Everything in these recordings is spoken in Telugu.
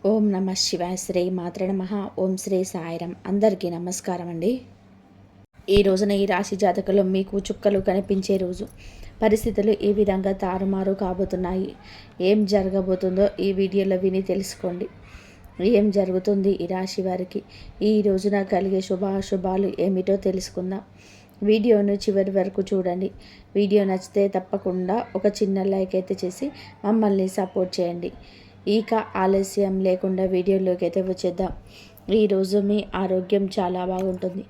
ఓం నమ శివాయ. శ్రీ మాత్ర నమః. ఓం శ్రీ సాయిరం. అందరికీ నమస్కారం అండి. ఈ రోజున ఈ రాశి జాతకులు మీకు చుక్కలు కనిపించే రోజు. పరిస్థితులు ఈ విధంగా తారుమారు కాబోతున్నాయి. ఏం జరగబోతుందో ఈ వీడియోలో విని తెలుసుకోండి. ఏం జరుగుతుంది ఈ రాశి వారికి, ఈ రోజున కలిగే శుభాశుభాలు ఏమిటో తెలుసుకుందాం. వీడియోను చివరి వరకు చూడండి. వీడియో నచ్చితే తప్పకుండా ఒక చిన్న లైక్ అయితే చేసి మమ్మల్ని సపోర్ట్ చేయండి. ఇక ఆలస్యం లేకుండా వీడియోలోకి అయితే వచ్చేద్దాం. ఈరోజు మీ ఆరోగ్యం చాలా బాగుంటుంది.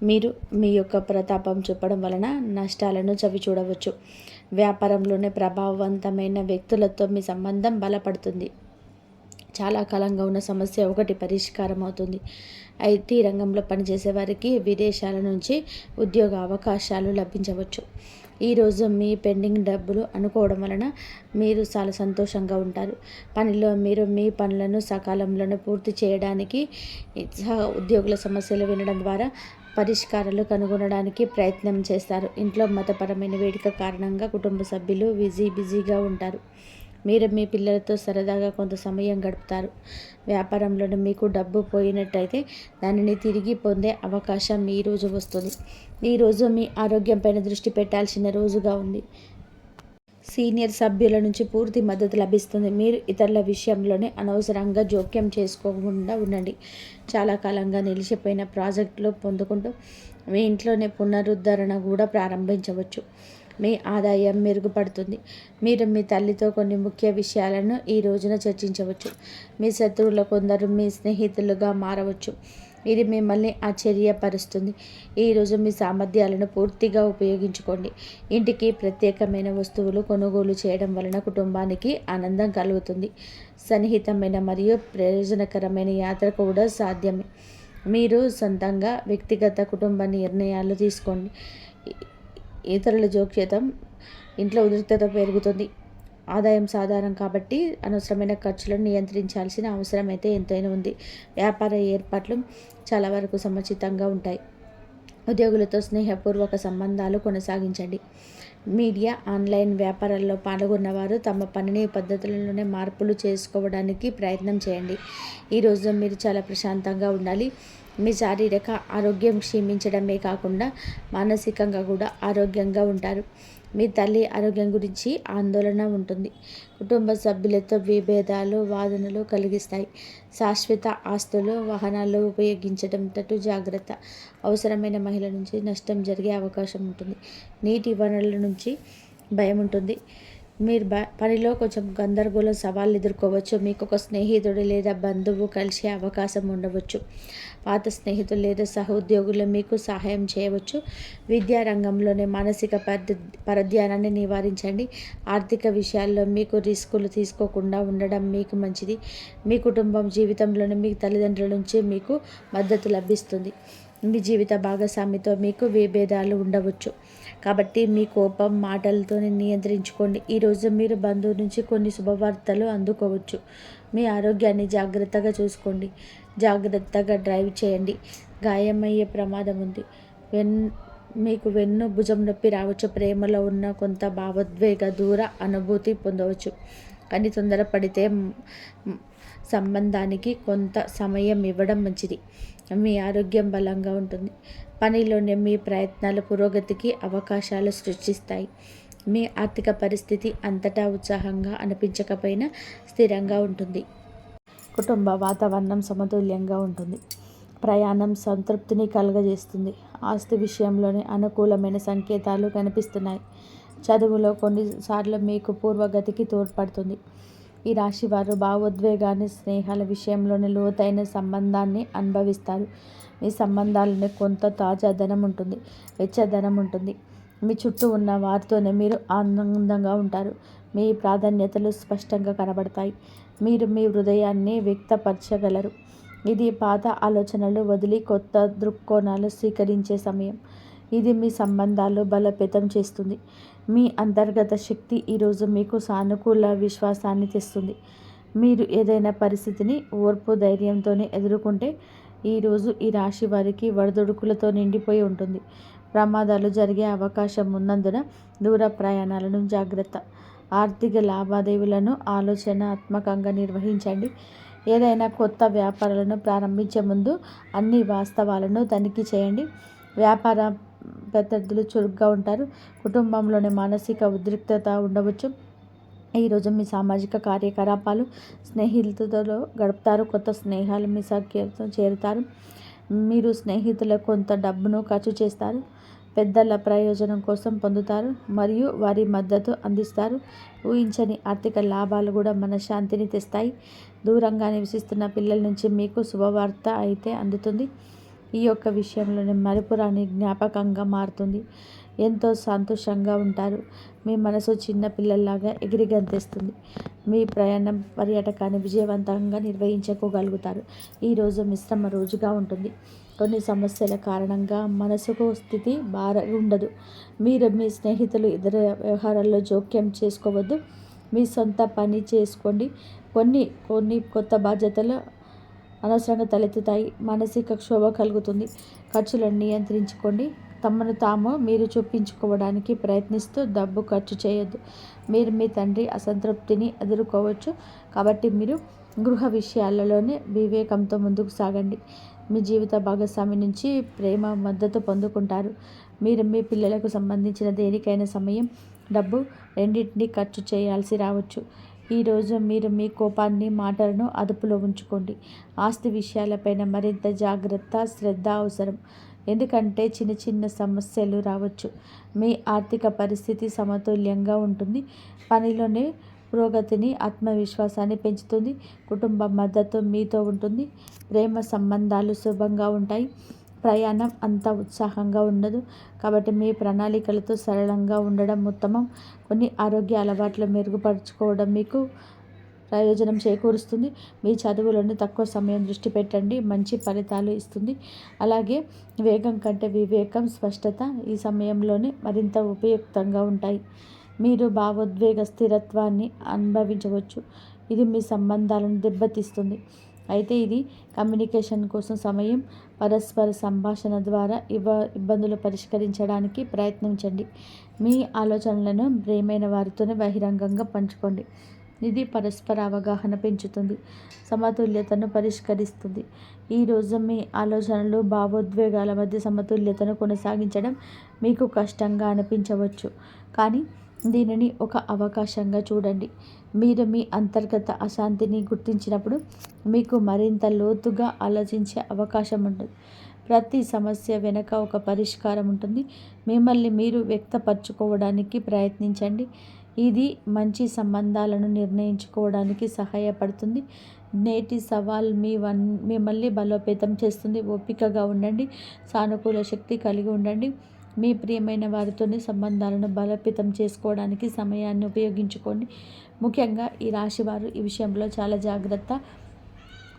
మీరు మీ యొక్క ప్రతాపం చూపడం వలన నష్టాలను చవి చూడవచ్చు. వ్యాపారంలోనే ప్రభావవంతమైన వ్యక్తులతో మీ సంబంధం బలపడుతుంది. చాలా కాలంగా ఉన్న సమస్య ఒకటి పరిష్కారం అవుతుంది. ఐటీ రంగంలో పనిచేసే వారికి విదేశాల నుంచి ఉద్యోగ అవకాశాలు లభించవచ్చు. ఈరోజు మీ పెండింగ్ డబ్బులు అనుకోవడం వలన మీరు చాలా సంతోషంగా ఉంటారు. పనిలో మీరు మీ పనులను సకాలంలోనే పూర్తి చేయడానికి, ఉద్యోగుల సమస్యలు వినడం ద్వారా పరిష్కారాలు కనుగొనడానికి ప్రయత్నం చేస్తారు. ఇంట్లో మతపరమైన వేడుక కారణంగా కుటుంబ సభ్యులు బిజీగా ఉంటారు. మీరు మీ పిల్లలతో సరదాగా కొంత సమయం గడుపుతారు. వ్యాపారంలో మీకు డబ్బు పోయినట్టయితే దానిని తిరిగి పొందే అవకాశం ఈ రోజు వస్తుంది. ఈరోజు మీ ఆరోగ్యంపైన దృష్టి పెట్టాల్సిన రోజుగా ఉంది. సీనియర్ సభ్యుల నుంచి పూర్తి మద్దతు లభిస్తుంది. మీరు ఇతరుల విషయంలోనే అనవసరంగా జోక్యం చేసుకోకుండా ఉండండి. చాలా కాలంగా నిలిచిపోయిన ప్రాజెక్టులు పొందుకుంటూ మీ ఇంట్లోనే పునరుద్ధరణ కూడా ప్రారంభించవచ్చు. మీ ఆదాయం మెరుగుపడుతుంది. మీరు మీ తల్లితో కొన్ని ముఖ్య విషయాలను ఈ రోజున చర్చించవచ్చు. మీ శత్రువుల కొందరు మీ స్నేహితులుగా మారవచ్చు. ఇది మిమ్మల్ని ఆశ్చర్యపరుస్తుంది. ఈరోజు మీ సామర్థ్యాలను పూర్తిగా ఉపయోగించుకోండి. ఇంటికి ప్రత్యేకమైన వస్తువులు కొనుగోలు చేయడం వలన కుటుంబానికి ఆనందం కలుగుతుంది. సన్నిహితమైన మరియు ప్రయోజనకరమైన యాత్ర కూడా సాధ్యమే. మీరు సొంతంగా వ్యక్తిగత కుటుంబ నిర్ణయాలు తీసుకోండి. ఇతరుల జోక్యతం ఇంట్లో ఉద్రిక్తత పెరుగుతుంది. ఆదాయం సాధారణం కాబట్టి అనవసరమైన ఖర్చులను నియంత్రించాల్సిన అవసరం అయితే ఎంతైనా ఉంది. వ్యాపార ఏర్పాట్లు చాలా వరకు సముచితంగా ఉంటాయి. ఉద్యోగులతో స్నేహపూర్వక సంబంధాలు కొనసాగించండి. మీడియా, ఆన్లైన్ వ్యాపారాల్లో పాల్గొన్నవారు తమ పనిని పద్ధతులలోనే మార్పులు చేసుకోవడానికి ప్రయత్నం చేయండి. ఈరోజు మీరు చాలా ప్రశాంతంగా ఉండాలి. మీ శారీరక ఆరోగ్యం క్షీణించడమే కాకుండా మానసికంగా కూడా ఆరోగ్యంగా ఉంటారు. మీ తల్లి ఆరోగ్యం గురించి ఆందోళన ఉంటుంది. కుటుంబ సభ్యులతో విభేదాలు, వాదనలు కలిగిస్తాయి. శాశ్వత ఆస్తులు, వాహనాలు ఉపయోగించడం తట్టు జాగ్రత్త. అవసరమైన మహిళ నుంచి నష్టం జరిగే అవకాశం ఉంటుంది. నీటి వనరుల నుంచి భయం ఉంటుంది. మీరు పనిలో కొంచెం గందరగోళం సవాళ్ళు ఎదుర్కోవచ్చు. మీకు ఒక స్నేహితుడు లేదా బంధువు కలిసే అవకాశం ఉండవచ్చు. పాత స్నేహితులు లేదా సహోద్యోగులు మీకు సహాయం చేయవచ్చు. విద్యా రంగంలోనే మానసిక పరధ్యానాన్ని నివారించండి. ఆర్థిక విషయాల్లో మీకు రిస్కులు తీసుకోకుండా ఉండడం మీకు మంచిది. మీ కుటుంబం జీవితంలోనే మీ తల్లిదండ్రుల నుంచి మీకు మద్దతు లభిస్తుంది. మీ జీవిత భాగస్వామితో మీకు విభేదాలు ఉండవచ్చు. కాబట్టి మీ కోపం మాటలతో నియంత్రించుకోండి. ఈరోజు మీరు బంధువు నుంచి కొన్ని శుభవార్తలు అందుకోవచ్చు. మీ ఆరోగ్యాన్ని జాగ్రత్తగా చూసుకోండి. జాగ్రత్తగా డ్రైవ్ చేయండి. గాయమయ్యే ప్రమాదం ఉంది. మీకు వెన్ను భుజం నొప్పి రావచ్చు. ప్రేమలో ఉన్న కొంత భావోద్వేగ దూర అనుభూతి పొందవచ్చు. కానీ తొందరపడితే సంబంధానికి కొంత సమయం ఇవ్వడం మంచిది. మీ ఆరోగ్యం బలంగా ఉంటుంది. పనిలోనే మీ ప్రయత్నాల పురోగతికి అవకాశాలు సృష్టిస్తాయి. మీ ఆర్థిక పరిస్థితి అంతటా ఉత్సాహంగా అనిపించకపోయినా స్థిరంగా ఉంటుంది. కుటుంబ వాతావరణం సమతుల్యంగా ఉంటుంది. ప్రయాణం సంతృప్తిని కలుగజేస్తుంది. ఆస్తి విషయంలోనే అనుకూలమైన సంకేతాలు కనిపిస్తున్నాయి. చదువులో కొన్నిసార్లు మీకు పూర్వగతికి తోడ్పడుతుంది. ఈ రాశి వారు భావోద్వేగాన్ని, స్నేహాల విషయంలోనే లోతైన సంబంధాన్ని అనుభవిస్తారు. మీ సంబంధాలనే కొంత తాజాదనం ఉంటుంది, వెచ్చదనం ఉంటుంది. మీ చుట్టూ ఉన్న వారితోనే మీరు ఆనందంగా ఉంటారు. మీ ప్రాధాన్యతలు స్పష్టంగా కనబడతాయి. మీరు మీ హృదయాన్ని వ్యక్తపరచగలరు. ఇది పాత ఆలోచనలు వదిలి కొత్త దృక్కోణాలు స్వీకరించే సమయం. ఇది మీ సంబంధాలు బలోపేతం చేస్తుంది. మీ అంతర్గత శక్తి ఈరోజు మీకు సానుకూల విశ్వాసాన్ని తెస్తుంది. మీరు ఏదైనా పరిస్థితిని ఓర్పు, ధైర్యంతోనే ఎదుర్కొంటే ఈరోజు ఈ రాశి వారికి వడదుడుకులతో నిండిపోయి ఉంటుంది. ప్రమాదాలు జరిగే అవకాశం ఉన్నందున దూర ప్రయాణాలను జాగ్రత్త. ఆర్థిక లావాదేవీలను ఆలోచనాత్మకంగా నిర్వహించండి. ఏదైనా కొత్త వ్యాపారాలను ప్రారంభించే ముందు అన్ని వాస్తవాలను తనిఖీ చేయండి. వ్యాపార ప్రత్యర్థులు చురుగ్గా ఉంటారు. కుటుంబంలోని మానసిక ఉద్రిక్తత ఉండవచ్చు. ఈరోజు మీ సామాజిక కార్యకలాపాలు స్నేహితులతో గడుపుతారు. కొత్త స్నేహాలు మీ సఖ్యతతో చేరుతారు. మీరు స్నేహితులకు కొంత డబ్బును ఖర్చు చేస్తారు. పెద్దల ప్రయోజనం కోసం పొందుతారు మరియు వారి మద్దతు అందిస్తారు. ఊహించని ఆర్థిక లాభాలు కూడా మనశ్శాంతిని తెస్తాయి. దూరంగా నివసిస్తున్న పిల్లల నుంచి మీకు శుభవార్త అయితే అందుతుంది. ఈ యొక్క విషయంలోనే మరుపురాని జ్ఞాపకంగా మారుతుంది. ఎంతో సంతోషంగా ఉంటారు. మీ మనసు చిన్న పిల్లల్లాగా ఎగిరిగంతేస్తుంది. మీ పర్యాటకాన్ని విజయవంతంగా నిర్వహించుకోగలుగుతారు. ఈరోజు మిశ్రమ రోజుగా ఉంటుంది. కొన్ని సమస్యల కారణంగా మనసుకు స్థితి ఉండదు. మీరు మీ స్నేహితులు ఇతర వ్యవహారాల్లో జోక్యం చేసుకోవద్దు. మీ సొంత పని చేసుకోండి. కొన్ని కొత్త బాధ్యతలు అనవసరంగా తలెత్తుతాయి. మానసిక క్షోభ కలుగుతుంది. ఖర్చులను నియంత్రించుకోండి. తమను తాము మీరు చూపించుకోవడానికి ప్రయత్నిస్తూ డబ్బు ఖర్చు చేయొద్దు. మీరు మీ తండ్రి అసంతృప్తిని ఎదుర్కోవచ్చు. కాబట్టి మీరు గృహ విషయాలలోనే వివేకంతో ముందుకు సాగండి. మీ జీవిత భాగస్వామి నుంచి ప్రేమ మద్దతు పొందుకుంటారు. మీరు మీ పిల్లలకు సంబంధించిన దేనికైనా సమయం, డబ్బు రెండింటినీ ఖర్చు చేయాల్సి రావచ్చు. ఈరోజు మీరు మీ కోపాన్ని, మాటలను అదుపులో ఉంచుకోండి. ఆస్తి విషయాలపైన మరింత జాగ్రత్త, శ్రద్ధ అవసరం. ఎందుకంటే చిన్న చిన్న సమస్యలు రావచ్చు. మీ ఆర్థిక పరిస్థితి సమతుల్యంగా ఉంటుంది. పనిలోనే పురోగతిని, ఆత్మవిశ్వాసాన్ని పెంచుతుంది. కుటుంబ మద్దతు మీతో ఉంటుంది. ప్రేమ సంబంధాలు శుభంగా ఉంటాయి. ప్రయాణం అంత ఉత్సాహంగా ఉండదు. కాబట్టి మీ ప్రణాళికలతో సరళంగా ఉండడం ఉత్తమం. కొన్ని ఆరోగ్య అలవాట్లు మెరుగుపరుచుకోవడం మీకు ప్రయోజనం చేకూరుస్తుంది. మీ చదువులను తక్కువ సమయం దృష్టి పెట్టండి. మంచి ఫలితాలు ఇస్తుంది. అలాగే వేగం కంటే వివేకం, స్పష్టత ఈ సమయంలోనే మరింత ఉపయుక్తంగా ఉంటాయి. మీరు భావోద్వేగ స్థిరత్వాన్ని అనుభవించవచ్చు. ఇది మీ సంబంధాలను దెబ్బతీస్తుంది. అయితే ఇది కమ్యూనికేషన్ కోసం సమయం. పరస్పర సంభాషణ ద్వారా ఇబ్బందులు పరిష్కరించడానికి ప్రయత్నించండి. మీ ఆలోచనలను ప్రియమైన వారితోనే బహిరంగంగా పంచుకోండి. ఇది పరస్పర అవగాహన పెంచుతుంది, సమతుల్యతను పరిష్కరిస్తుంది. ఈరోజు మీ ఆలోచనలు, భావోద్వేగాల మధ్య సమతుల్యతను కొనసాగించడం మీకు కష్టంగా అనిపించవచ్చు. కానీ దీనిని ఒక అవకాశంగా చూడండి. మీరు మీ అంతర్గత అశాంతిని గుర్తించినప్పుడు మీకు మరింత లోతుగా ఆలోచించే అవకాశం ఉంటుంది. ప్రతి సమస్య వెనుక ఒక పరిష్కారం ఉంటుంది. మిమ్మల్ని మీరు వ్యక్తపరచుకోవడానికి ప్రయత్నించండి. ఇది మంచి సంబంధాలను నిర్ణయించుకోవడానికి సహాయపడుతుంది. నేటి సవాల్ మిమ్మల్ని బలోపేతం చేస్తుంది. ఓపికగా ఉండండి. సానుకూల శక్తి కలిగి ఉండండి. మీ ప్రియమైన వారితోని సంబంధాలను బలోపేతం చేసుకోవడానికి సమయాన్ని ఉపయోగించుకోండి. ముఖ్యంగా ఈ రాశి వారు ఈ విషయంలో చాలా జాగ్రత్త.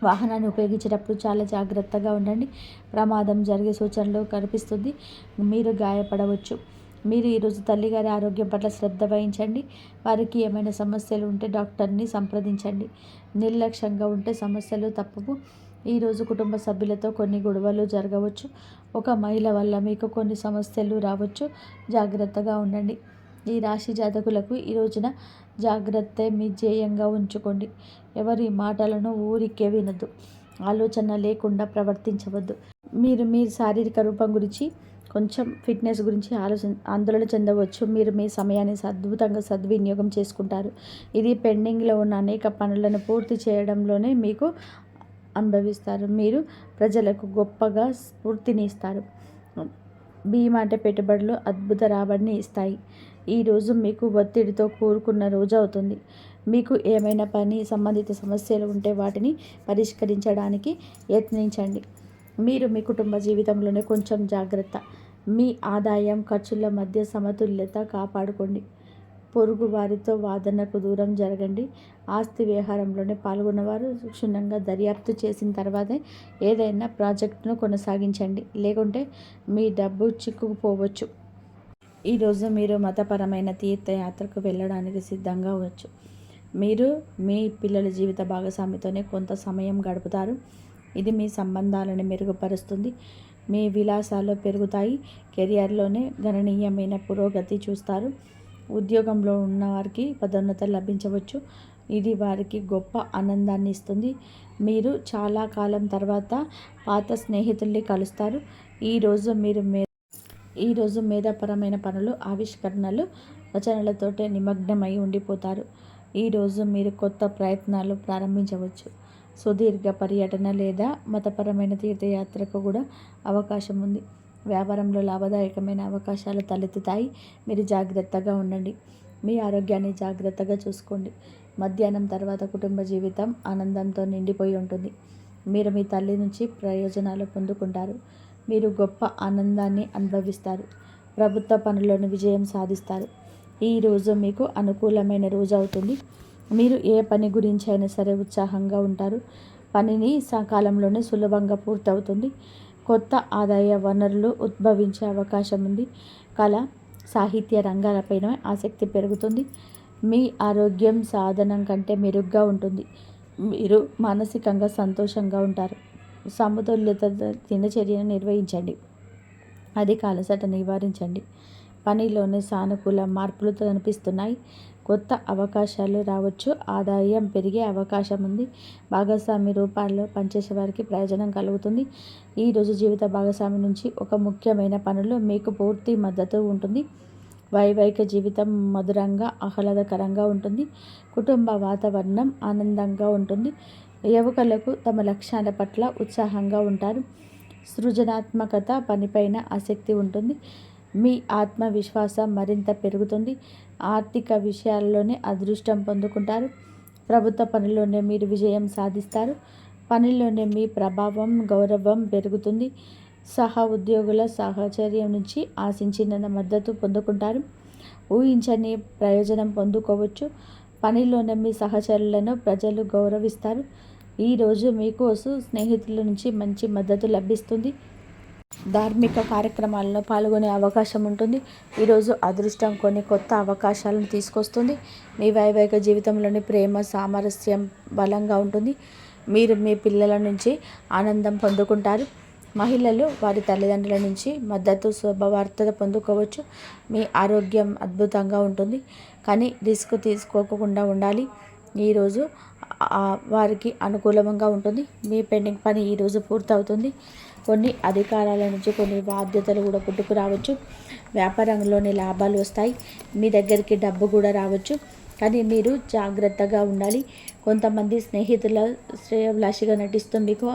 వాహనాన్ని ఉపయోగించేటప్పుడు చాలా జాగ్రత్తగా ఉండండి. ప్రమాదం జరిగే సూచనలు కనిపిస్తుంది. మీరు గాయపడవచ్చు. మీరు ఈరోజు తల్లిగారి ఆరోగ్యం పట్ల శ్రద్ధ వహించండి. వారికి ఏమైనా సమస్యలు ఉంటే డాక్టర్ని సంప్రదించండి. నిర్లక్ష్యంగా ఉంటే సమస్యలు తప్పవు. ఈరోజు కుటుంబ సభ్యులతో కొన్ని గొడవలు జరగవచ్చు. ఒక మహిళ వల్ల మీకు కొన్ని సమస్యలు రావచ్చు. జాగ్రత్తగా ఉండండి. ఈ రాశి జాతకులకు ఈ రోజున జాగ్రత్త మీ ధ్యేయంగా ఉంచుకోండి. ఎవరి మాటలను ఊరికే వినద్దు. ఆలోచన లేకుండా ప్రవర్తించవద్దు. మీరు మీ శారీరక రూపం గురించి, కొంచెం ఫిట్నెస్ గురించి ఆందోళన చెందవచ్చు. మీరు మీ సమయాన్ని అద్భుతంగా సద్వినియోగం చేసుకుంటారు. ఇది పెండింగ్లో ఉన్న అనేక పనులను పూర్తి చేయడంలోనే మీకు అనుభవిస్తారు. మీరు ప్రజలకు గొప్పగా స్ఫూర్తిని ఇస్తారు. బీమా అంటే పెట్టుబడులు అద్భుత రాబడిని ఇస్తాయి. ఈరోజు మీకు ఒత్తిడితో కూడుకున్న రోజు అవుతుంది. మీకు ఏమైనా పని సంబంధిత సమస్యలు ఉంటే వాటిని పరిష్కరించడానికి యత్నించండి. మీరు మీ కుటుంబ జీవితంలోనే కొంచెం జాగ్రత్త. మీ ఆదాయం, ఖర్చుల మధ్య సమతుల్యత కాపాడుకోండి. పొరుగు వారితో వాదనకు దూరం జరగండి. ఆస్తి వ్యవహారంలోనే పాల్గొన్నవారు క్షుణ్ణంగా దర్యాప్తు చేసిన తర్వాతే ఏదైనా ప్రాజెక్టును కొనసాగించండి. లేకుంటే మీ డబ్బు చిక్కుకుపోవచ్చు. ఈరోజు మీరు మతపరమైన తీర్థయాత్రకు వెళ్ళడానికి సిద్ధంగా అవ్వచ్చు. మీరు మీ పిల్లల జీవిత భాగస్వామితోనే కొంత సమయం గడుపుతారు. ఇది మీ సంబంధాలను మెరుగుపరుస్తుంది. మీ విలాసాలు పెరుగుతాయి. కెరియర్లోనే గణనీయమైన పురోగతి చూస్తారు. ఉద్యోగంలో ఉన్నవారికి పదోన్నత లభించవచ్చు. ఇది వారికి గొప్ప ఆనందాన్ని ఇస్తుంది. మీరు చాలా కాలం తర్వాత పాత స్నేహితుల్ని కలుస్తారు. ఈరోజు మేధాపరమైన పనులు, ఆవిష్కరణలు, రచనలతోటే నిమగ్నమై ఉండిపోతారు. ఈరోజు మీరు కొత్త ప్రయత్నాలు ప్రారంభించవచ్చు. సుదీర్ఘ పర్యటన లేదా మతపరమైన తీర్థయాత్రకు కూడా అవకాశం ఉంది. వ్యాపారంలో లాభదాయకమైన అవకాశాలు తలెత్తుతాయి. మీరు జాగ్రత్తగా ఉండండి. మీ ఆరోగ్యాన్ని జాగ్రత్తగా చూసుకోండి. మధ్యాహ్నం తర్వాత కుటుంబ జీవితం ఆనందంతో నిండిపోయి ఉంటుంది. మీరు మీ తల్లి నుంచి ప్రయోజనాలు పొందుకుంటారు. మీరు గొప్ప ఆనందాన్ని అనుభవిస్తారు. ప్రభుత్వ పనులను విజయం సాధిస్తారు. ఈరోజు మీకు అనుకూలమైన రోజు అవుతుంది. మీరు ఏ పని గురించి అయినా సరే ఉత్సాహంగా ఉంటారు. పనిని సకాలంలోనే సులభంగా పూర్తవుతుంది. కొత్త ఆదాయ వనరులు ఉద్భవించే అవకాశం ఉంది. కళ, సాహిత్య రంగాలపైన ఆసక్తి పెరుగుతుంది. మీ ఆరోగ్యం సాధనం కంటే మెరుగ్గా ఉంటుంది. మీరు మానసికంగా సంతోషంగా ఉంటారు. సమతుల్యత దినచర్యను నిర్వహించండి. అధిక అలసట నివారించండి. పనిలోనే సానుకూల మార్పులు కనిపిస్తున్నాయి. కొత్త అవకాశాలు రావచ్చు. ఆదాయం పెరిగే అవకాశం ఉంది. భాగస్వామి రూపాల్లో పనిచేసే వారికి ప్రయోజనం కలుగుతుంది. ఈరోజు జీవిత భాగస్వామి నుంచి ఒక ముఖ్యమైన పనులు మీకు పూర్తి మద్దతు ఉంటుంది. వైవాహిక జీవితం మధురంగా, ఆహ్లాదకరంగా ఉంటుంది. కుటుంబ వాతావరణం ఆనందంగా ఉంటుంది. యువకులకు తమ లక్ష్యాల పట్ల ఉత్సాహంగా ఉంటారు. సృజనాత్మకత, పనిపైన ఆసక్తి ఉంటుంది. మీ ఆత్మవిశ్వాసం మరింత పెరుగుతుంది. ఆర్థిక విషయాల్లోనే అదృష్టం పొందుకుంటారు. ప్రభుత్వ పనిలోనే మీరు విజయం సాధిస్తారు. పనిలోనే మీ ప్రభావం, గౌరవం పెరుగుతుంది. సహ ఉద్యోగుల సహచర్యం నుంచి ఆశించిన మద్దతు పొందుకుంటారు. ఊహించని ప్రయోజనం పొందుకోవచ్చు. పనిలోనే మీ సహచరులను ప్రజలు గౌరవిస్తారు. ఈరోజు మీకోసం స్నేహితుల నుంచి మంచి మద్దతు లభిస్తుంది. ధార్మిక కార్యక్రమాల్లో పాల్గొనే అవకాశం ఉంటుంది. ఈరోజు అదృష్టం కొన్ని కొత్త అవకాశాలను తీసుకొస్తుంది. మీ వైవాహిక జీవితంలోని ప్రేమ, సామరస్యం బలంగా ఉంటుంది. మీరు మీ పిల్లల నుంచి ఆనందం పొందుకుంటారు. మహిళలు వారి తల్లిదండ్రుల నుంచి మద్దతు, శుభవార్త పొందుకోవచ్చు. మీ ఆరోగ్యం అద్భుతంగా ఉంటుంది, కానీ రిస్క్ తీసుకోకుండా ఉండాలి. ఈరోజు వారికి అనుకూలంగా ఉంటుంది. మీ పెండింగ్ పని ఈరోజు పూర్తవుతుంది. కొన్ని అధికారాల నుంచి కొన్ని బాధ్యతలు కూడా పుట్టుకు రావచ్చు. వ్యాపారంలోని లాభాలు వస్తాయి. మీ దగ్గరికి డబ్బు కూడా రావచ్చు, కానీ మీరు జాగ్రత్తగా ఉండాలి. కొంతమంది స్నేహితుల శ్రేయోభిలాషిగా నటిస్తూ మీకు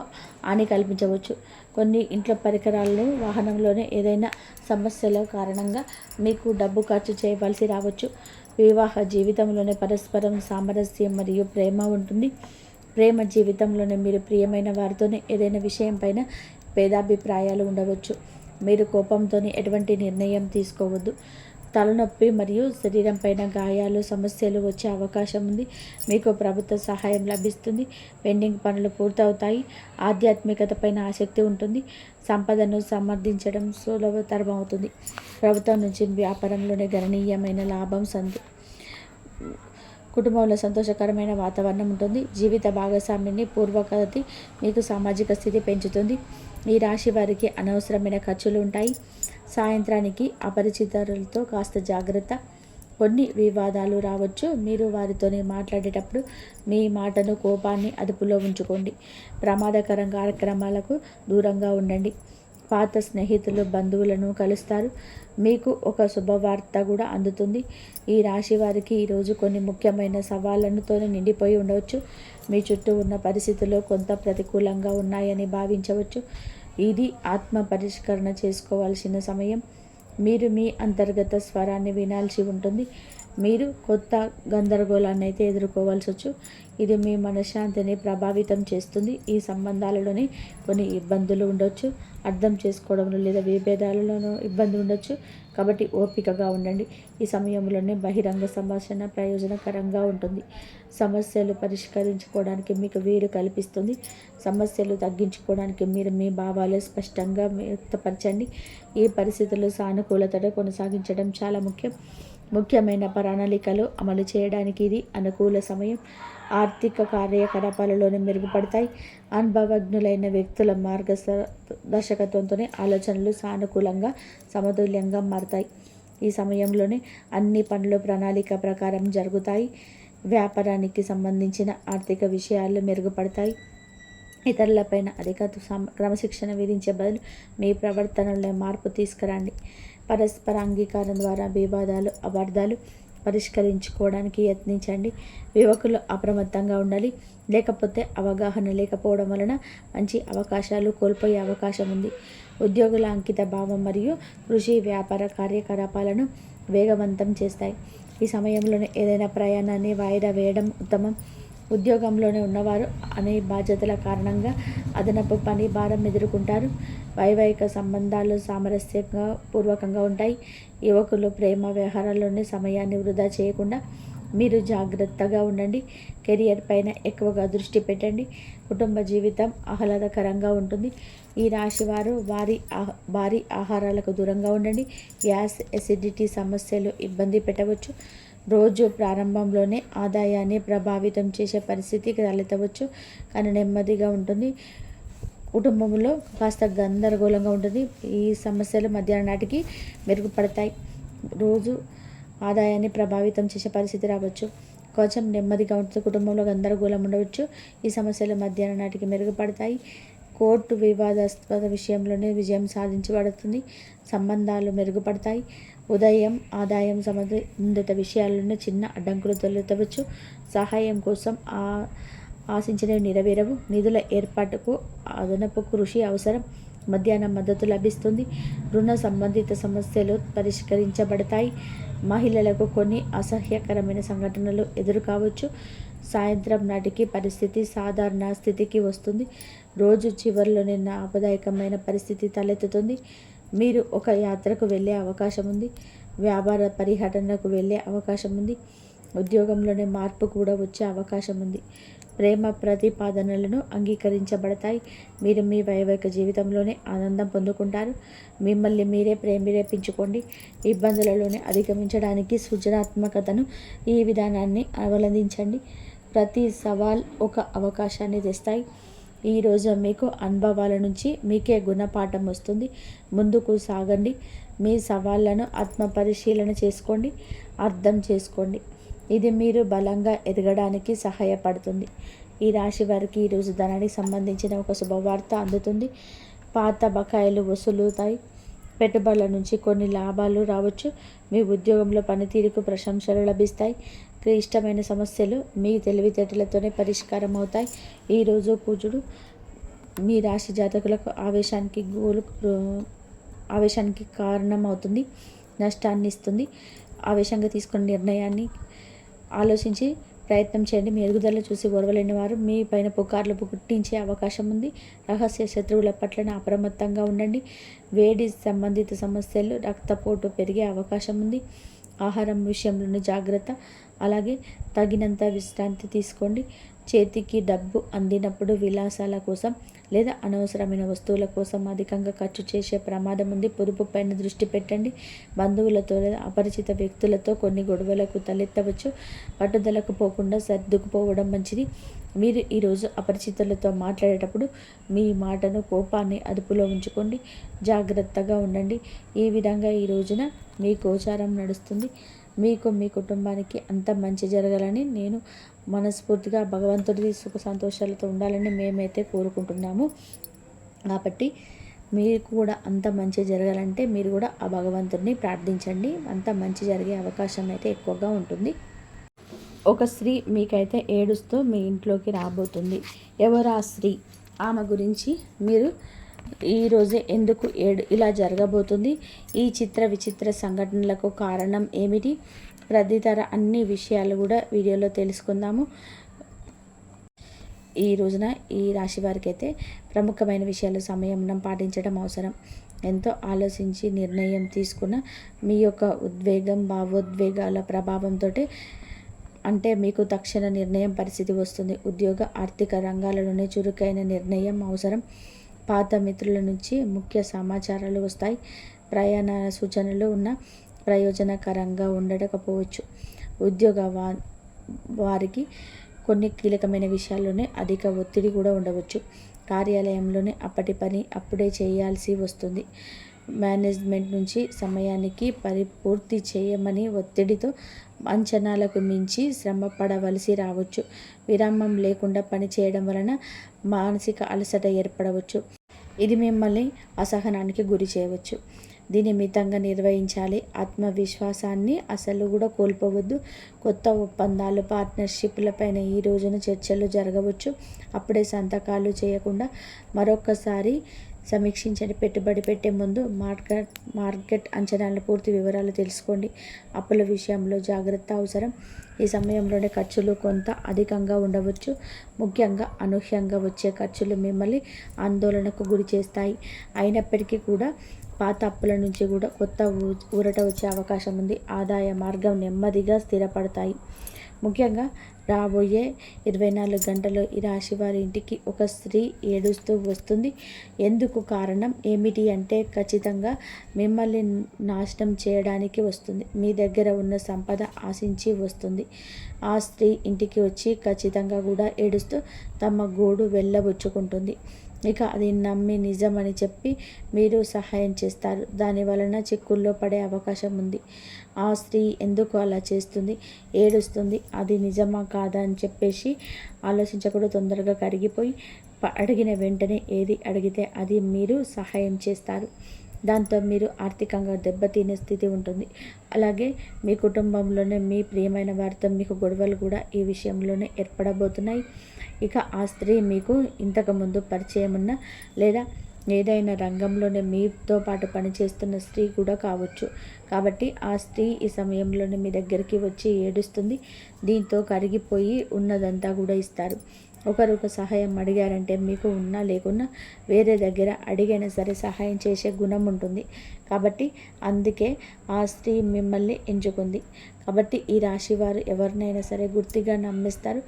హాని కల్పించవచ్చు. కొన్ని ఇంట్లో పరికరాలను, వాహనంలోనే ఏదైనా సమస్యల కారణంగా మీకు డబ్బు ఖర్చు చేయవలసి రావచ్చు. వివాహ జీవితంలోనే పరస్పరం సామరస్యం మరియు ప్రేమ ఉంటుంది. ప్రేమ జీవితంలోనే మీరు ప్రియమైన వారితోనే ఏదైనా విషయం పైన భేదాభిప్రాయాలు ఉండవచ్చు. మీరు కోపంతోనే ఎటువంటి నిర్ణయం తీసుకోవద్దు. తలనొప్పి మరియు శరీరం పైన గాయాలు, సమస్యలు వచ్చే అవకాశం ఉంది. మీకు ప్రభుత్వ సహాయం లభిస్తుంది. పెండింగ్ పనులు పూర్తవుతాయి. ఆధ్యాత్మికత పైన ఆసక్తి ఉంటుంది. సంపదను సమర్థించడం సులభతరం అవుతుంది. ప్రభుత్వం నుంచి వ్యాపారంలోనే గణనీయమైన లాభం కుటుంబంలో సంతోషకరమైన వాతావరణం ఉంటుంది. జీవిత భాగస్వామిని పూర్వగతి మీకు సామాజిక స్థితి పెంచుతుంది. ఈ రాశి వారికి అనవసరమైన ఖర్చులు ఉంటాయి. సాయంత్రానికి అపరిచితులతో కాస్త జాగ్రత్త. కొన్ని వివాదాలు రావచ్చు. మీరు వారితోనే మాట్లాడేటప్పుడు మీ మాటను, కోపాన్ని అదుపులో ఉంచుకోండి. ప్రమాదకర కార్యక్రమాలకు దూరంగా ఉండండి. పాత స్నేహితులు, బంధువులను కలుస్తారు. మీకు ఒక శుభవార్త కూడా అందుతుంది. ఈ రాశి వారికి ఈరోజు కొన్ని ముఖ్యమైన సవాళ్లతోనే నిండిపోయి ఉండవచ్చు. మీ చుట్టూ ఉన్న పరిస్థితులు కొంత ప్రతికూలంగా ఉన్నాయని భావించవచ్చు. ఇది ఆత్మ పరిష్కరణ చేసుకోవాల్సిన సమయం. మీరు మీ అంతర్గత స్వరాన్ని వినాల్సి ఉంటుంది. మీరు కొత్త గందరగోళాన్ని అయితే ఎదుర్కోవాల్సి వచ్చు. ఇది మీ మనశ్శాంతిని ప్రభావితం చేస్తుంది. ఈ సంబంధాలలోనే కొన్ని ఇబ్బందులు ఉండొచ్చు. అర్థం చేసుకోవడంలో లేదా విభేదాలలోనూ ఇబ్బంది ఉండొచ్చు. కాబట్టి ఓపికగా ఉండండి. ఈ సమయంలోనే బహిరంగ సంభాషణ ప్రయోజనకరంగా ఉంటుంది. సమస్యలు పరిష్కరించుకోవడానికి మీకు వీలు కల్పిస్తుంది. సమస్యలు తగ్గించుకోవడానికి మీరు మీ భావాలు స్పష్టంగా వ్యక్తపరచండి. ఈ పరిస్థితుల్లో సానుకూలతను కొనసాగించడం చాలా ముఖ్యం. ముఖ్యమైన ప్రణాళికలు అమలు చేయడానికి ఇది అనుకూల సమయం. ఆర్థిక కార్యకలాపాలలోనే మెరుగుపడతాయి. అనుభవజ్ఞులైన వ్యక్తుల మార్గదర్శకత్వంతోనే ఆలోచనలు సానుకూలంగా, సమతుల్యంగా మారతాయి. ఈ సమయంలోనే అన్ని పనులు ప్రణాళిక ప్రకారం జరుగుతాయి. వ్యాపారానికి సంబంధించిన ఆర్థిక విషయాలు మెరుగుపడతాయి. ఇతరులపైన అధిక క్రమశిక్షణ విధించే బదులు మీ ప్రవర్తనలో మార్పు తీసుకురండి. పరస్పర అంగీకారం ద్వారా వివాదాలు అపార్థాలు పరిష్కరించుకోవడానికి యత్నించండి. యువకులు అప్రమత్తంగా ఉండాలి, లేకపోతే అవగాహన లేకపోవడం వలన మంచి అవకాశాలు కోల్పోయే అవకాశం ఉంది. ఉద్యోగుల అంకిత భావం మరియు కృషి వ్యాపార కార్యకలాపాలను వేగవంతం చేస్తాయి. ఈ సమయంలోనే ఏదైనా ప్రయాణాన్ని వాయిదా వేయడం ఉత్తమం. ఉద్యోగంలోనే ఉన్నవారు అనే బాధ్యతల కారణంగా అదనపు పని భారం ఎదుర్కొంటారు. వైవాహిక సంబంధాలు సామరస్యంగా పూర్వకంగా ఉంటాయి. యువకులు ప్రేమ వ్యవహారాల్లోని సమయాన్ని వృధా చేయకుండా మీరు జాగ్రత్తగా ఉండండి. కెరియర్ పైన ఎక్కువగా దృష్టి పెట్టండి. కుటుంబ జీవితం ఆహ్లాదకరంగా ఉంటుంది. ఈ రాశి వారు భారీ ఆహారాలకు దూరంగా ఉండండి. గ్యాస్, ఎసిడిటీ సమస్యలు ఇబ్బంది పెట్టవచ్చు. రోజు ప్రారంభంలోనే ఆదాయాన్ని ప్రభావితం చేసే పరిస్థితి తలెత్తవచ్చు, కానీ నెమ్మదిగా ఉంటుంది. కుటుంబంలో కాస్త గందరగోళంగా ఉంటుంది. ఈ సమస్యలు మధ్యాహ్నం నాటికి మెరుగుపడతాయి. రోజు ఆదాయాన్ని ప్రభావితం చేసే పరిస్థితి రావచ్చు. కొంచెం నెమ్మదిగా ఉంటుంది. కుటుంబంలో గందరగోళం ఉండవచ్చు. ఈ సమస్యలు మధ్యాహ్నం నాటికి మెరుగుపడతాయి. కోర్టు వివాదాస్పద విషయంలోనే విజయం సాధించబడుతుంది. సంబంధాలు మెరుగుపడతాయి. ఉదయం ఆదాయం సంబంధిత విషయాల్లోనే చిన్న అడ్డంకులు తొలగవచ్చు. సహాయం కోసం ఆశించినవి నెరవేరవు. నిధుల ఏర్పాటుకు అదనపు కృషి అవసరం. మధ్యాహ్నం మద్దతు లభిస్తుంది. రుణ సంబంధిత సమస్యలు పరిష్కరించబడతాయి. మహిళలకు కొన్ని అసహ్యకరమైన సంఘటనలు ఎదురు కావచ్చు. సాయంత్రం నాటికి పరిస్థితి సాధారణ స్థితికి వస్తుంది. రోజు చివరిలోనే ఆపదాయకమైన పరిస్థితి తలెత్తుతుంది. మీరు ఒక యాత్రకు వెళ్ళే అవకాశం ఉంది. వ్యాపార పర్యటనకు వెళ్ళే అవకాశం ఉంది. ఉద్యోగంలోనే మార్పు కూడా వచ్చే అవకాశం ఉంది. ప్రేమ ప్రతిపాదనలను అంగీకరించబడతాయి. మీరు మీ వైవాహిక జీవితంలోనే ఆనందం పొందుకుంటారు. మిమ్మల్ని మీరే ప్రేరేపించుకోండి. ఇబ్బందులలోనే అధిగమించడానికి సృజనాత్మకతను ఈ విధానాన్ని అవలంబించండి. ప్రతి సవాల్ ఒక అవకాశాన్ని తెస్తాయి. ఈరోజు మీకు అనుభవాల నుంచి మీకే గుణపాఠం వస్తుంది. ముందుకు సాగండి. మీ సవాళ్లను ఆత్మపరిశీలన చేసుకోండి, అర్థం చేసుకోండి. ఇది మీరు బలంగా ఎదగడానికి సహాయపడుతుంది. ఈ రాశి వారికి ఈరోజు ధనానికి సంబంధించిన ఒక శుభవార్త అందుతుంది. పాత బకాయిలు వసూలుతాయి. పెట్టుబడుల నుంచి కొన్ని లాభాలు రావచ్చు. మీ ఉద్యోగంలో పనితీరుకు ప్రశంసలు లభిస్తాయి. ఇష్టమైన సమస్యలు మీ తెలివితేటలతోనే పరిష్కారం అవుతాయి. ఈరోజు కుజుడు మీ రాశి జాతకులకు ఆవేశానికి కారణం అవుతుంది. నష్టాన్ని ఇస్తుంది. ఆవేశంగా తీసుకున్న నిర్ణయాన్ని ఆలోచించి ప్రయత్నం చేయండి. మీ ఎదుగుదల చూసి ఓర్వలేని వారు మీ పైన పుకార్లు పుట్టించే అవకాశం ఉంది. రహస్య శత్రువుల పట్ల అప్రమత్తంగా ఉండండి. వేడి సంబంధిత సమస్యలు, రక్తపోటు పెరిగే అవకాశం ఉంది. ఆహారం విషయంలోని జాగ్రత్త. అలాగే తగినంత విశ్రాంతి తీసుకోండి. చేతికి డబ్బు అందినప్పుడు విలాసాల కోసం లేదా అనవసరమైన వస్తువుల కోసం అధికంగా ఖర్చు చేసే ప్రమాదం ఉంది. పొదుపు పైన దృష్టి పెట్టండి. బంధువులతో లేదా అపరిచిత వ్యక్తులతో కొన్ని గొడవలకు తలెత్తవచ్చు. పట్టుదలకు పోకుండా సర్దుకుపోవడం మంచిది. మీరు ఈరోజు అపరిచితులతో మాట్లాడేటప్పుడు మీ మాటను, కోపాన్ని అదుపులో ఉంచుకోండి. జాగ్రత్తగా ఉండండి. ఈ విధంగా ఈ రోజున మీ గోచారం నడుస్తుంది. మీకు, మీ కుటుంబానికి అంత మంచి జరగాలని నేను మనస్ఫూర్తిగా భగవంతుడి సుఖ సంతోషాలతో ఉండాలని మేమైతే కోరుకుంటున్నాము. కాబట్టి మీరు కూడా అంత మంచి జరగాలంటే మీరు కూడా ఆ భగవంతుడిని ప్రార్థించండి. అంత మంచి జరిగే అవకాశం అయితే ఎక్కువగా ఉంటుంది. ఒక స్త్రీ మీకైతే ఏడుస్తూ మీ ఇంట్లోకి రాబోతుంది. ఎవరు ఆ స్త్రీ? ఆమె గురించి మీరు ఈరోజే ఎందుకు ఇలా జరగబోతుంది? ఈ చిత్ర విచిత్ర సంఘటనలకు కారణం ఏమిటి? తదితర అన్ని విషయాలు కూడా వీడియోలో తెలుసుకుందాము. ఈ రోజున ఈ రాశి వారికి అయితే ప్రముఖమైన విషయాలు సంయమనం పాటించడం అవసరం. ఎంతో ఆలోచించి నిర్ణయం తీసుకున్న మీ యొక్క ఉద్వేగం, భావోద్వేగాల ప్రభావంతో అంటే మీకు తక్షణ నిర్ణయం పరిస్థితి వస్తుంది. ఉద్యోగ, ఆర్థిక రంగాలలోనే చురుకైన నిర్ణయం అవసరం. పాత మిత్రుల నుంచి ముఖ్య సమాచారాలు వస్తాయి. ప్రయాణ సూచనలు ఉన్న ప్రయోజనకరంగా ఉండకపోవచ్చు. ఉద్యోగ వారికి కొన్ని కీలకమైన విషయాల్లోనే అధిక ఒత్తిడి కూడా ఉండవచ్చు. కార్యాలయంలోనే అప్పటి పని అప్పుడే చేయాల్సి వస్తుంది. మేనేజ్మెంట్ నుంచి సమయానికి పూర్తి చేయమని ఒత్తిడితో అంచనాలకు మించి శ్రమ పడవలసి రావచ్చు. విరామం లేకుండా పని చేయడం వలన మానసిక అలసట ఏర్పడవచ్చు. ఇది మిమ్మల్ని అసహనానికి గురి చేయవచ్చు. దీన్ని మితంగా నిర్వహించాలి. ఆత్మవిశ్వాసాన్ని అసలు కూడా కోల్పోవద్దు. కొత్త ఒప్పందాలు, పార్ట్నర్షిప్లపైన ఈ రోజున చర్చలు జరగవచ్చు. అప్పుడే సంతకాలు చేయకుండా మరొకసారి సమీక్షించండి. పెట్టుబడి పెట్టే ముందు మార్కెట్ అంచనాల పూర్తి వివరాలు తెలుసుకోండి. అప్పుల విషయంలో జాగ్రత్త అవసరం. ఈ సమయంలోనే ఖర్చులు కొంత అధికంగా ఉండవచ్చు. ముఖ్యంగా అనూహ్యంగా వచ్చే ఖర్చులు మిమ్మల్ని ఆందోళనకు గురి చేస్తాయి. అయినప్పటికీ కూడా పాత అప్పుల నుంచి కూడా కొత్త ఊరట వచ్చే అవకాశం ఉంది. ఆదాయ మార్గం నెమ్మదిగా స్థిరపడతాయి. ముఖ్యంగా రాబోయే 24 గంటల్లో ఈ రాశి వారి ఇంటికి ఒక స్త్రీ ఏడుస్తూ వస్తుంది. ఎందుకు కారణం ఏమిటి అంటే ఖచ్చితంగా మిమ్మల్ని నాశనం చేయడానికి వస్తుంది. మీ దగ్గర ఉన్న సంపద ఆశించి వస్తుంది. ఆ స్త్రీ ఇంటికి వచ్చి ఖచ్చితంగా కూడా ఏడుస్తూ తమ గోడు వెళ్ళబుచ్చుకుంటుంది. ఇక అది నమ్మి నిజమని చెప్పి మీరు సహాయం చేస్తారు. దాని వలన చిక్కుల్లో పడే అవకాశం ఉంది. ఆ స్త్రీ ఎందుకు అలా చేస్తుంది, ఏడుస్తుంది, అది నిజమా కాదా అని చెప్పేసి ఆలోచించకుండా తొందరగా కరిగిపోయి అడిగిన వెంటనే ఏది అడిగితే అది మీరు సహాయం చేస్తారు. దాంతో మీరు ఆర్థికంగా దెబ్బతినే స్థితి ఉంటుంది. అలాగే మీ కుటుంబంలోనే మీ ప్రియమైన వారితో మీకు గొడవలు కూడా ఈ విషయంలోనే ఏర్పడబోతున్నాయి. ఇక ఆ స్త్రీ మీకు ఇంతకుముందు పరిచయం ఉన్న లేదా ఏదైనా రంగంలోనే మీతో పాటు పనిచేస్తున్న స్త్రీ కూడా కావచ్చు. కాబట్టి ఆ స్త్రీ ఈ సమయంలోనే మీ దగ్గరికి వచ్చి ఏడుస్తుంది. దీంతో కరిగిపోయి ఉన్నదంతా కూడా ఇస్తారు. ఒకరు సహాయం అడిగారంటే మీకు ఉన్నా లేకున్నా వేరే దగ్గర అడిగైనా సరే సహాయం చేసే గుణం ఉంటుంది. కాబట్టి అందుకే ఆ స్త్రీ మిమ్మల్ని ఎంచుకుంది. కాబట్టి ఈ రాశి వారు ఎవరినైనా సరే గుర్తిగా నమ్మిస్తారు.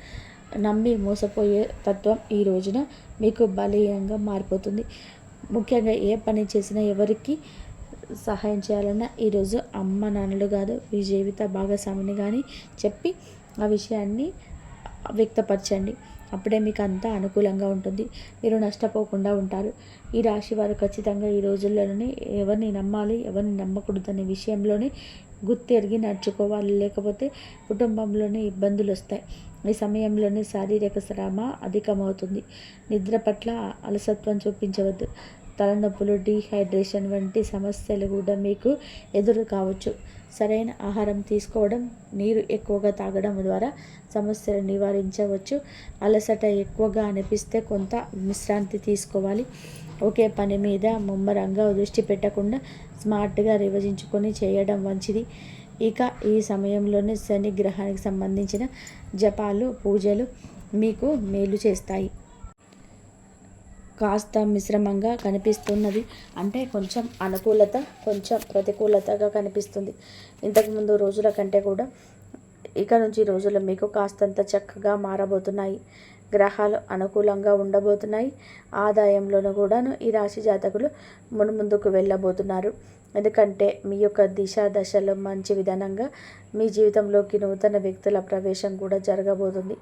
నమ్మి మోసపోయే తత్వం ఈ రోజున మీకు బలీయంగా మారిపోతుంది. ముఖ్యంగా ఏ పని చేసినా ఎవరికి సహాయం చేయాలన్నా ఈరోజు అమ్మ నాన్నలు కాదు, మీ జీవిత భాగస్వామిని కానీ చెప్పి ఆ విషయాన్ని వ్యక్తపరచండి. అప్పుడే మీకు అంతా అనుకూలంగా ఉంటుంది. మీరు నష్టపోకుండా ఉంటారు. ఈ రాశి వారు ఖచ్చితంగా ఈ రోజుల్లోనే ఎవరిని నమ్మాలి, ఎవరిని నమ్మకూడదనే విషయంలోనే గుర్తెరిగి నడుచుకోవాలి. లేకపోతే కుటుంబంలోనే ఇబ్బందులు వస్తాయి. ఈ సమయంలోనే శారీరక శ్రమ అధికమవుతుంది. నిద్ర పట్ల అలసత్వం చూపించవద్దు. తలనొప్పులు, డీహైడ్రేషన్ వంటి సమస్యలు కూడా మీకు ఎదురు కావచ్చు. సరైన ఆహారం తీసుకోవడం, నీరు ఎక్కువగా తాగడం ద్వారా సమస్యలు నివారించవచ్చు. అలసట ఎక్కువగా అనిపిస్తే కొంత విశ్రాంతి తీసుకోవాలి. ఒకే పని మీద ముమ్మరంగా దృష్టి పెట్టకుండా స్మార్ట్గా విభజించుకొని చేయడం మంచిది. ఇక ఈ సమయంలోనే శని గ్రహానికి సంబంధించిన జపాలు, పూజలు మీకు మేలు చేస్తాయి. కాస్త మిశ్రమంగా కనిపిస్తున్నది. అంటే కొంచెం అనుకూలత, కొంచెం ప్రతికూలతగా కనిపిస్తుంది. ఇంతకుముందు రోజుల కంటే కూడా ఇక నుంచి రోజులు మీకు కాస్తంత చక్కగా మారబోతున్నాయి. గ్రహాలు అనుకూలంగా ఉండబోతున్నాయి. ఆదాయంలోనూ కూడాను ఈ రాశి జాతకులు మున్ముందుకు వెళ్ళబోతున్నారు. ఎందుకంటే మీ యొక్క దిశ దశలో మంచి విధానంగా మీ జీవితంలోకి నూతన వ్యక్తుల ప్రవేశం కూడా జరగబోతుంది.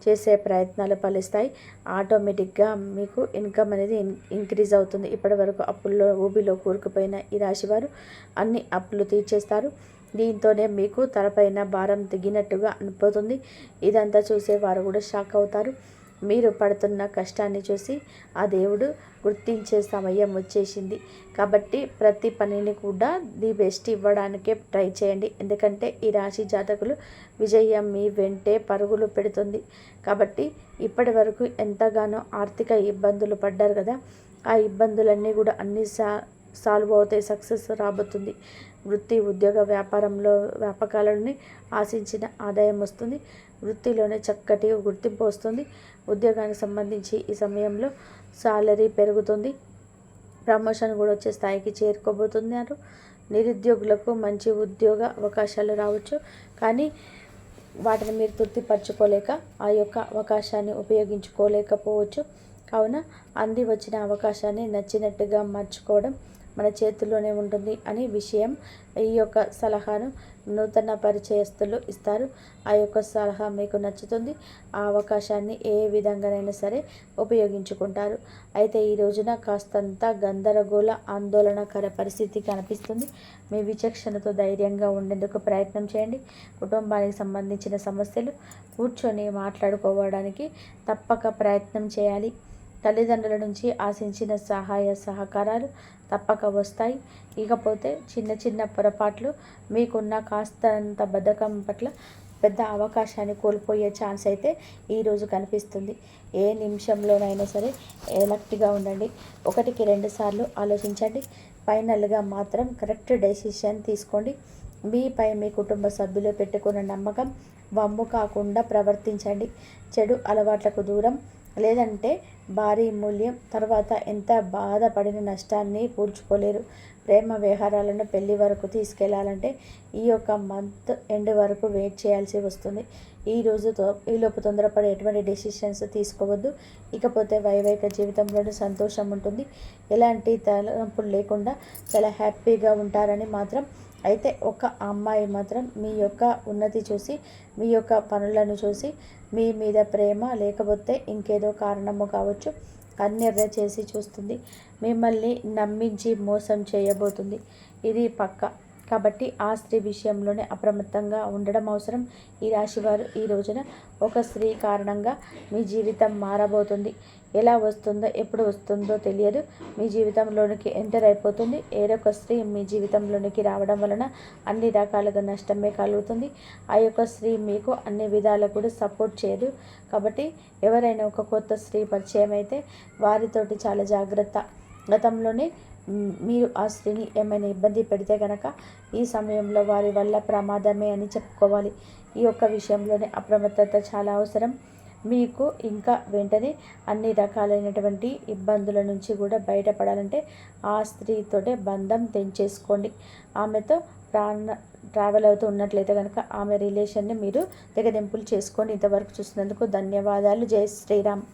చేసే ప్రయత్నాలు ఫలిస్తాయి. ఆటోమేటిక్గా మీకు ఇన్కమ్ అనేది ఇంక్రీజ్ అవుతుంది. ఇప్పటి వరకు అప్పుల్లో ఊబిలో కూరుకుపోయిన ఈ రాశివారు అన్ని అప్పులు తీర్చేస్తారు. దీంతోనే మీకు తలపైన భారం దిగినట్టుగా అనిపోతుంది. ఇదంతా చూసేవారు కూడా షాక్ అవుతారు. మీరు పడుతున్న కష్టాన్ని చూసి ఆ దేవుడు గుర్తించే సమయం వచ్చేసింది. కాబట్టి ప్రతి పనిని కూడా ది బెస్ట్ ఇవ్వడానికే ట్రై చేయండి. ఎందుకంటే ఈ రాశి జాతకులు విజయం మీ వెంటే పరుగులు పెడుతుంది. కాబట్టి ఇప్పటి వరకు ఎంతగానో ఆర్థిక ఇబ్బందులు పడ్డారు కదా, ఆ ఇబ్బందులన్నీ కూడా అన్ని సాల్వ్ అవుతాయి. సక్సెస్ రాబోతుంది. వృత్తి, ఉద్యోగ, వ్యాపకాలని ఆశించిన ఆదాయం వస్తుంది. వృత్తిలోనే చక్కటి గుర్తింపు వస్తుంది. ఉద్యోగానికి సంబంధించి ఈ సమయంలో సాలరీ పెరుగుతుంది. ప్రమోషన్ కూడా వచ్చే స్థాయికి చేరుకోబోతున్నారు. నిరుద్యోగులకు మంచి ఉద్యోగ అవకాశాలు రావచ్చు. కానీ వాటిని మీరు తృప్తిపరచుకోలేక ఆ యొక్క అవకాశాన్ని ఉపయోగించుకోలేకపోవచ్చు. కావున అంది వచ్చిన అవకాశాన్ని నచ్చినట్టుగా మార్చుకోవడం మన చేతుల్లోనే ఉంటుంది అని విషయం. ఈ యొక్క సలహాను నూతన పరిచయస్తులు ఇస్తారు. ఆ యొక్క సలహా మీకు నచ్చుతుంది. ఆ అవకాశాన్ని ఏ విధంగానైనా సరే ఉపయోగించుకుంటారు. అయితే ఈ రోజున కాస్తంత గందరగోళ ఆందోళనకర పరిస్థితి కనిపిస్తుంది. మీ విచక్షణతో ధైర్యంగా ఉండేందుకు ప్రయత్నం చేయండి. కుటుంబానికి సంబంధించిన సమస్యలు కూర్చొని మాట్లాడుకోవడానికి తప్పక ప్రయత్నం చేయాలి. తల్లిదండ్రుల నుంచి ఆశించిన సహాయ సహకారాలు తప్పక వస్తాయి. ఇకపోతే చిన్న చిన్న పొరపాట్లు మీకున్న కాస్తంత బద్ధకం పట్ల పెద్ద అవకాశాన్ని కోల్పోయే ఛాన్స్ అయితే ఈరోజు కనిపిస్తుంది. ఏ నిమిషంలోనైనా సరే ఎలర్ట్గా ఉండండి. 1-2 సార్లు ఆలోచించండి. ఫైనల్గా మాత్రం కరెక్ట్ డెసిషన్ తీసుకోండి. మీపై మీ కుటుంబ సభ్యులు పెట్టుకున్న నమ్మకం వమ్ము కాకుండా ప్రవర్తించండి. చెడు అలవాట్లకు దూరం, లేదంటే భారీ మూల్యం తర్వాత ఎంత బాధపడిన నష్టాన్ని పూడ్చుకోలేరు. ప్రేమ వ్యవహారాలను పెళ్లి వరకు తీసుకెళ్లాలంటే ఈ యొక్క మంత్ ఎండ్ వరకు వెయిట్ చేయాల్సి వస్తుంది. ఈలోపు తొందరపడి ఎటువంటి డెసిషన్స్ తీసుకోవద్దు. ఇకపోతే వైవాహిక జీవితంలోనూ సంతోషం ఉంటుంది. ఎలాంటి తలనొప్పులు లేకుండా చాలా హ్యాపీగా ఉంటారని మాత్రం. అయితే ఒక అమ్మాయి మాత్రం మీ యొక్క ఉన్నతి చూసి, మీ యొక్క పనులను చూసి మీ మీద ప్రేమ లేకపోతే ఇంకేదో కారణము కావచ్చు కన్నెర్ర చేసి చూస్తుంది. మిమ్మల్ని నమ్మించి మోసం చేయబోతుంది. ఇది పక్క. కాబట్టి ఆ స్త్రీ విషయంలోనే అప్రమత్తంగా ఉండడం అవసరం. ఈ రాశివారు ఈ రోజున ఒక స్త్రీ కారణంగా మీ జీవితం మారబోతుంది. ఎలా వస్తుందో ఎప్పుడు వస్తుందో తెలియదు. మీ జీవితంలోనికి ఎంటర్ అయిపోతుంది. ఏరొక స్త్రీ మీ జీవితంలోనికి రావడం వలన అన్ని రకాలుగా నష్టమే కలుగుతుంది. ఆ యొక్క స్త్రీ మీకు అన్ని విధాలు కూడా సపోర్ట్ చేయదు. కాబట్టి ఎవరైనా ఒక కొత్త స్త్రీ పరిచయం అయితే వారితోటి చాలా జాగ్రత్త. గతంలోనే మీరు ఆ స్త్రీని ఏమైనా ఇబ్బంది పెడితే కనుక ఈ సమయంలో వారి వల్ల ప్రమాదమే అని చెప్పుకోవాలి. ఈ యొక్క విషయంలోనే అప్రమత్తత చాలా అవసరం. మీకు ఇంకా వెంటనే అన్ని రకాలైనటువంటి ఇబ్బందుల నుంచి కూడా బయటపడాలంటే ఆ స్త్రీతోటే బంధం తెంచేసుకోండి. ఆమెతో ట్రావెల్ అవుతూ ఉన్నట్లయితే కనుక ఆమె రిలేషన్ని మీరు తెగదెంపులు చేసుకోండి. ఇంతవరకు చూసినందుకు ధన్యవాదాలు. జై శ్రీరామ్.